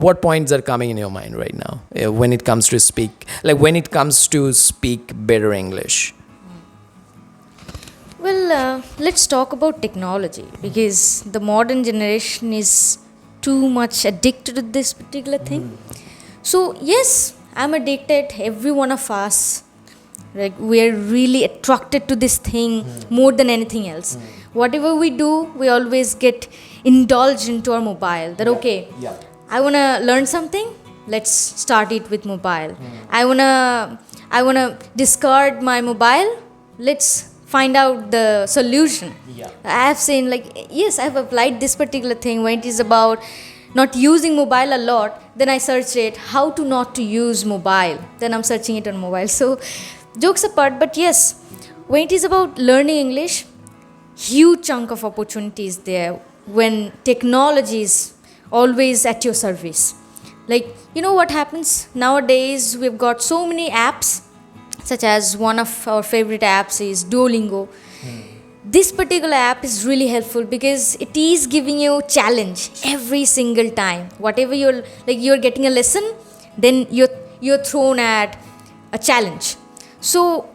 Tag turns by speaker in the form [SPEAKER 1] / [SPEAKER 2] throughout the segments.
[SPEAKER 1] What points are coming in your mind right now when it comes to speak better English?
[SPEAKER 2] Well, let's talk about technology because the modern generation is too much addicted to this particular thing. So, yes, I'm addicted, every one of us. Like, we're really attracted to this thing more than anything else. Whatever we do, we always get indulged into our mobile. That, okay, I want to learn something, let's start it with mobile. I want to discard my mobile, let's find out the solution. I have seen, like, yes, I've applied this particular thing when it is about not using mobile a lot. Then I search it how to not to use mobile, then I'm searching it on mobile. So jokes apart, but yes, when it is about learning English, huge chunk of opportunities there when technology is always at your service. Like, you know what happens nowadays, we've got so many apps, such as one of our favorite apps is Duolingo. This particular app is really helpful because it is giving you challenge every single time. Whatever you're getting a lesson, then you're thrown at a challenge. So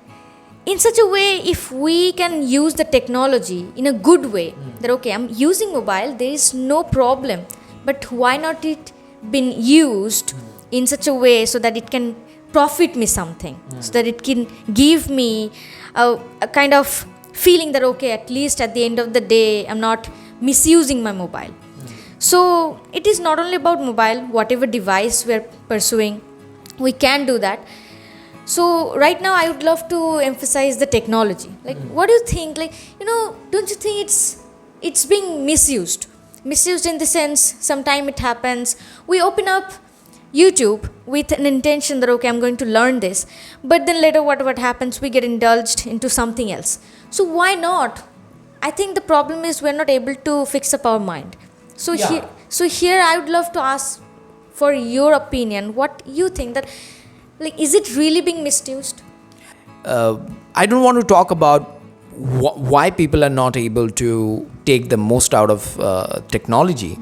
[SPEAKER 2] in such a way, if we can use the technology in a good way, that okay, I'm using mobile, there is no problem, but why not it been used in such a way so that it can profit me something, so that it can give me a kind of feeling that okay, at least at the end of the day, I'm not misusing my mobile. So it is not only about mobile, whatever device we're pursuing, we can do that. So right now I would love to emphasize the technology. Like, what do you think? Like, don't you think it's being misused? Misused in the sense, sometime it happens, we open up YouTube with an intention that okay, I'm going to learn this, but then later what happens, we get indulged into something else. So why not? I think the problem is we're not able to fix up our mind. So here I would love to ask for your opinion, what you think, that like, is it really being misused?
[SPEAKER 1] I don't want to talk about why people are not able to take the most out of technology,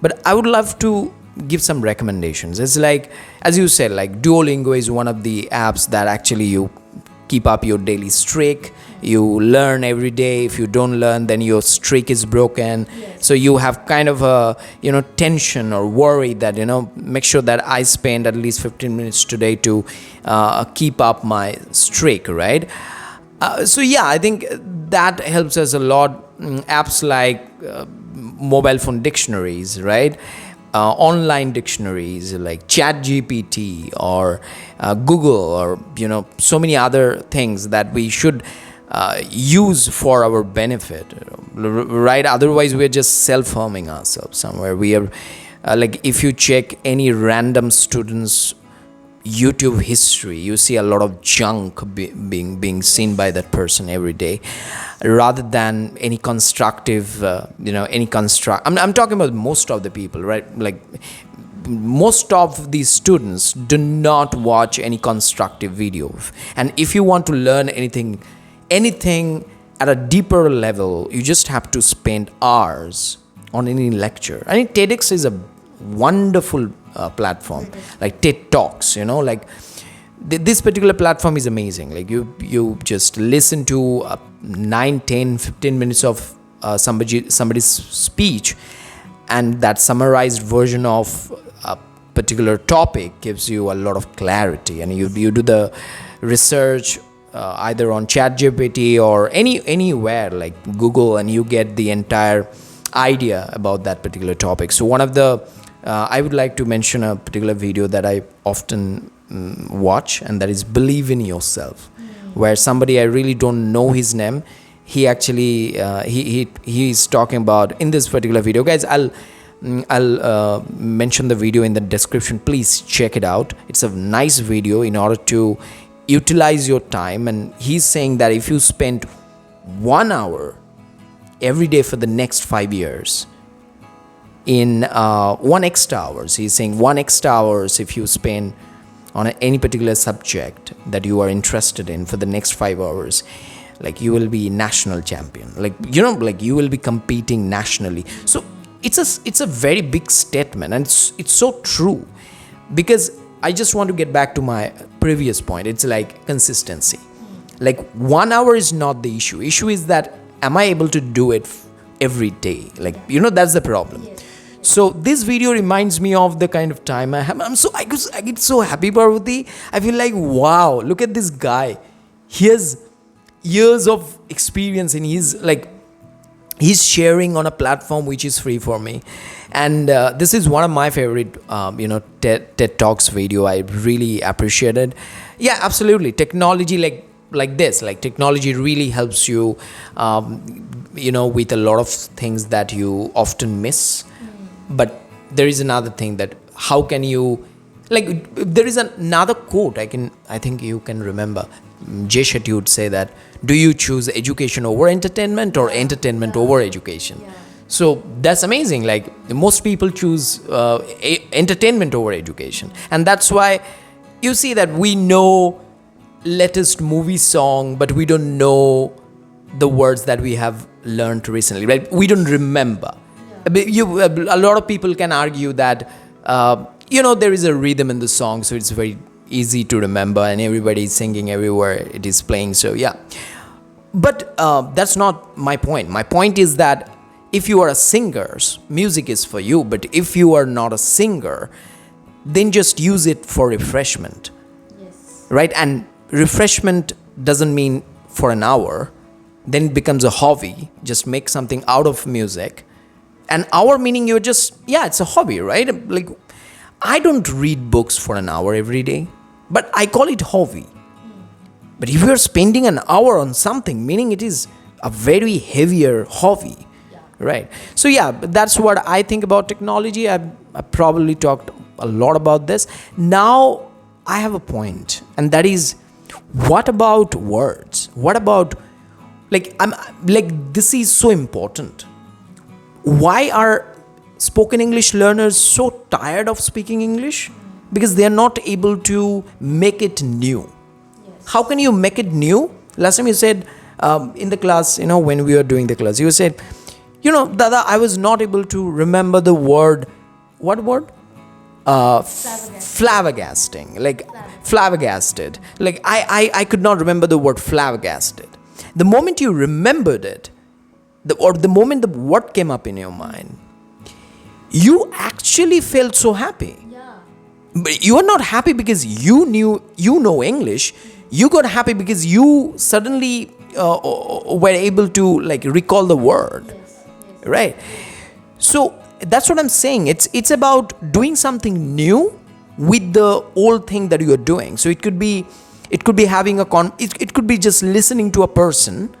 [SPEAKER 1] but I would love to give some recommendations. It's like, as you said, like Duolingo is one of the apps that actually you keep up your daily streak. You learn every day. If you don't learn, then your streak is broken. So you have kind of a tension or worry that make sure that I spend at least 15 minutes today to keep up my streak, right? So yeah, I think that helps us a lot. Apps like mobile phone dictionaries, right? Online dictionaries like ChatGPT or Google, or so many other things that we should use for our benefit, right? Otherwise we're just self-harming ourselves somewhere. We are like, if you check any random student's YouTube history, you see a lot of junk being seen by that person every day, rather than any constructive, I'm talking about most of the people, right? Like, most of these students do not watch any constructive video, and if you want to learn anything at a deeper level, you just have to spend hours on any lecture. I think TEDx is a wonderful platform, like TED Talks, like this particular platform is amazing. Like, you just listen to 9, 10, 15 minutes of somebody's speech, and that summarized version of a particular topic gives you a lot of clarity, and you do the research either on ChatGPT or anywhere like Google, and you get the entire idea about that particular topic. So one of the I would like to mention a particular video that I often watch, and that is Believe in Yourself, where somebody, I really don't know his name, he actually he is talking about, in this particular video, guys, I'll mention the video in the description. Please check it out. It's a nice video in order to utilize your time. And he's saying that if you spend 1 hour every day for the next 5 years, in 1 extra hours, he's saying 1 extra hours if you spend on any particular subject that you are interested in for the next 5 hours, like, you will be national champion, like you will be competing nationally. So it's a very big statement, and it's so true, because I just want to get back to my previous point. It's like consistency. Like 1 hour is not the issue. Issue is that am I able to do it every day? Like, that's the problem. So this video reminds me of the kind of time I have. I get so happy, Parvati. I feel like, wow, look at this guy. He has years of experience, and he's sharing on a platform which is free for me. And this is one of my favorite TED Talks video. I really appreciate it. Yeah, absolutely. Technology like this, like technology really helps you with a lot of things that you often miss. But there is another thing, that how can you, there is another quote I think you can remember. Jay Shetty would say that, do you choose education over entertainment or entertainment over education? So that's amazing. Like, most people choose entertainment over education. And that's why you see that we know latest movie song, but we don't know the words that we have learned recently. Right? We don't remember. A lot of people can argue that, there is a rhythm in the song, so it's very easy to remember, and everybody is singing everywhere it is playing. So yeah, but that's not my point. My point is that if you are a singer, music is for you. But if you are not a singer, then just use it for refreshment.
[SPEAKER 2] Yes.
[SPEAKER 1] Right? And refreshment doesn't mean for an hour. Then it becomes a hobby. Just make something out of music. An hour meaning you're just, it's a hobby, right? Like, I don't read books for an hour every day, but I call it hobby. But if you're spending an hour on something, meaning it is a very heavier hobby, right? So that's what I think about technology. I probably talked a lot about this. Now I have a point, and that is, what about words? What about, this is so important. Why are spoken English learners so tired of speaking English? Because they are not able to make it new.
[SPEAKER 2] Yes.
[SPEAKER 1] How can you make it new? Last time you said in the class, when we were doing the class, you said, Dada, I was not able to remember the word. What word? Flabbergasting. Flabbergasted. I could not remember the word flabbergasted. The moment you remembered it, the moment the word came up in your mind, you actually felt so happy.
[SPEAKER 2] Yeah.
[SPEAKER 1] But you are not happy because you know English. You got happy because you suddenly were able to recall the word.
[SPEAKER 2] Yes.
[SPEAKER 1] Right? So that's what I'm saying. It's about doing something new with the old thing that you are doing. So it could be having it could be just listening to a person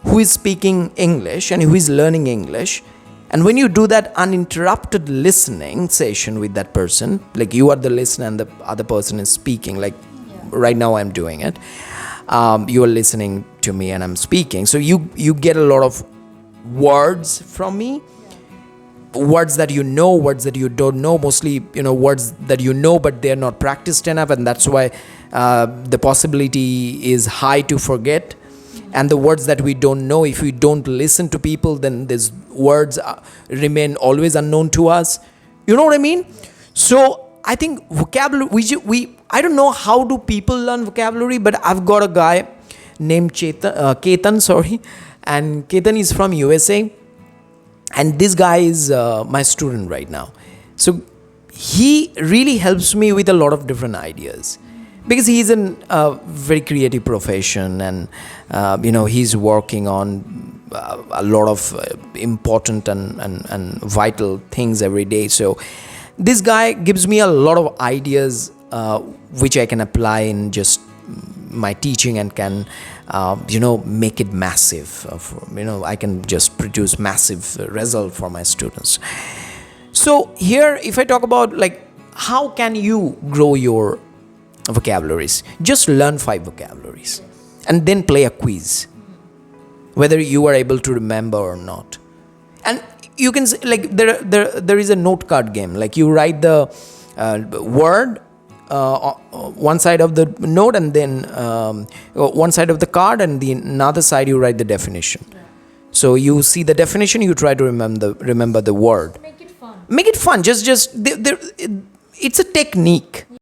[SPEAKER 1] who is speaking English and who is learning English. And when you do that uninterrupted listening session with that person, like you are the listener and the other person is speaking, right now I'm doing it. You are listening to me and I'm speaking. So you get a lot of words from me. Words that you know, words that you don't know, mostly, words that you know, but they're not practiced enough. And that's why the possibility is high to forget. And the words that we don't know, if we don't listen to people, then these words remain always unknown to us. You know what I mean? So I think vocabulary, I don't know how do people learn vocabulary, but I've got a guy named Ketan, and Ketan is from USA. And this guy is my student right now. So he really helps me with a lot of different ideas. Because he's in a very creative profession, and he's working on a lot of important and vital things every day. So this guy gives me a lot of ideas which I can apply in just my teaching and can make it massive. I can just produce massive result for my students. So here, if I talk about how can you grow your vocabularies, just learn 5 vocabularies and then play a quiz, whether you are able to remember or not. And you can say, there is a note card game. You write the word one side of the note, and then one side of the card, and the another side you write the definition. So you see the definition, you try to remember the word.
[SPEAKER 2] Make it fun.
[SPEAKER 1] Make it fun. Just it's a technique.